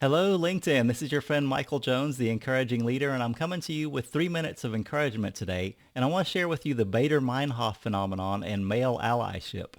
Hello, LinkedIn. This is your friend Michael Jones, the encouraging leader, and I'm coming to you with 3 minutes of encouragement today. And I want to share with you the Baader Meinhoff phenomenon and male allyship.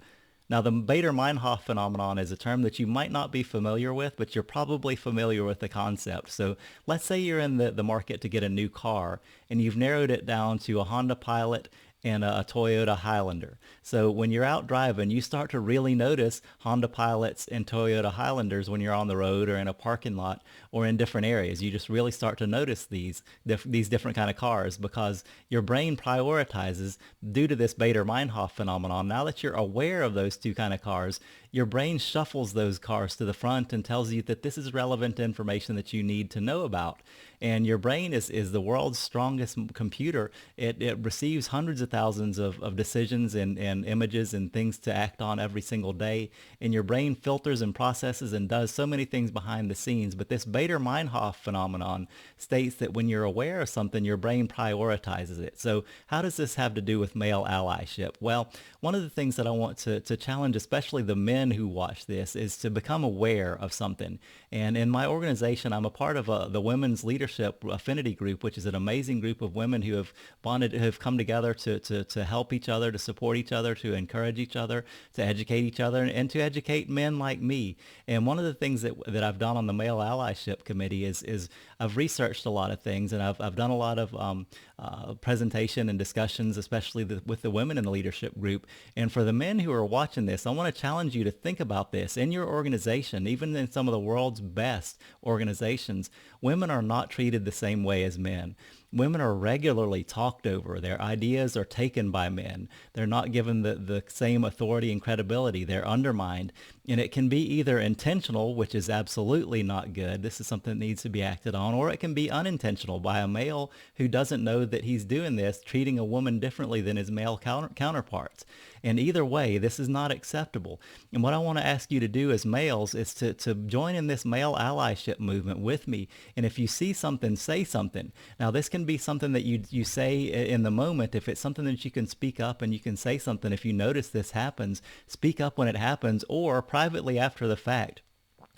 Now, the Baader Meinhoff phenomenon is a term that you might not be familiar with, but you're probably familiar with the concept. So let's say you're in the market to get a new car, and you've narrowed it down to a Honda Pilot and a Toyota Highlander. So when you're out driving, you start to really notice Honda Pilots and Toyota Highlanders when you're on the road or in a parking lot or in different areas. You just really start to notice these different kind of cars because your brain prioritizes due to this Baader-Meinhof phenomenon. Now that you're aware of those two kind of cars, your brain shuffles those cars to the front and tells you that this is relevant information that you need to know about. And your brain is the world's strongest computer. It receives hundreds of thousands of decisions and images and things to act on every single day. And your brain filters and processes and does so many things behind the scenes. But this Baader-Meinhof phenomenon states that when you're aware of something, your brain prioritizes it. So how does this have to do with male allyship? Well, one of the things that I want to challenge, especially the men who watch this, is to become aware of something. And in my organization, I'm a part of the Women's Leadership Affinity Group, which is an amazing group of women who have bonded, who have come together to help each other, to support each other, to encourage each other, to educate each other, and to educate men like me. And one of the things that I've done on the Male Allyship Committee is I've researched a lot of things, and I've done a lot of presentation and discussions, especially with the women in the leadership group. And for the men who are watching this, I want to challenge you to think about this in your organization, even in some of the world's best organizations. Women are not treated the same way as men. Women are regularly talked over. Their ideas are taken by men. They're not given the same authority and credibility. They're undermined. And it can be either intentional, which is absolutely not good. This is something that needs to be acted on, or it can be unintentional by a male who doesn't know that he's doing this, treating a woman differently than his male counterparts. And either way, this is not acceptable. And what I want to ask you to do as males is to join in this male allyship movement with me. And if you see something, say something. Now, this can be something that you say in the moment. If it's something that you can speak up and you can say something, if you notice this happens, speak up when it happens, or privately after the fact.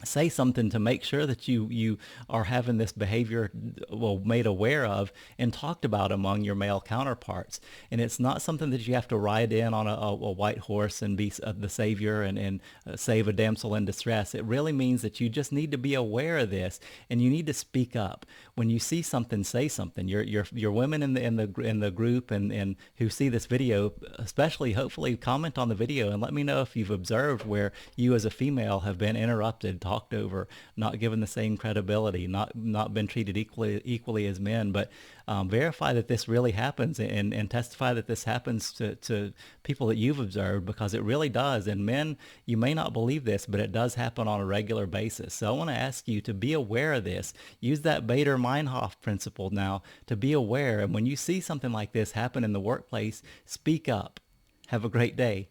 Say something to make sure that you are having this behavior made aware of and talked about among your male counterparts. And it's not something that you have to ride in on a white horse and be the savior and save a damsel in distress. It really means that you just need to be aware of this and you need to speak up. When you see something, say something. Your women in the group and who see this video, especially hopefully comment on the video and let me know if you've observed where you as a female have been interrupted, talked over, not given the same credibility, not been treated equally as men. But verify that this really happens and testify that this happens to people that you've observed, because it really does. And men, you may not believe this, but it does happen on a regular basis. So I want to ask you to be aware of this. Use that Baader-Meinhof principle now to be aware. And when you see something like this happen in the workplace, speak up. Have a great day.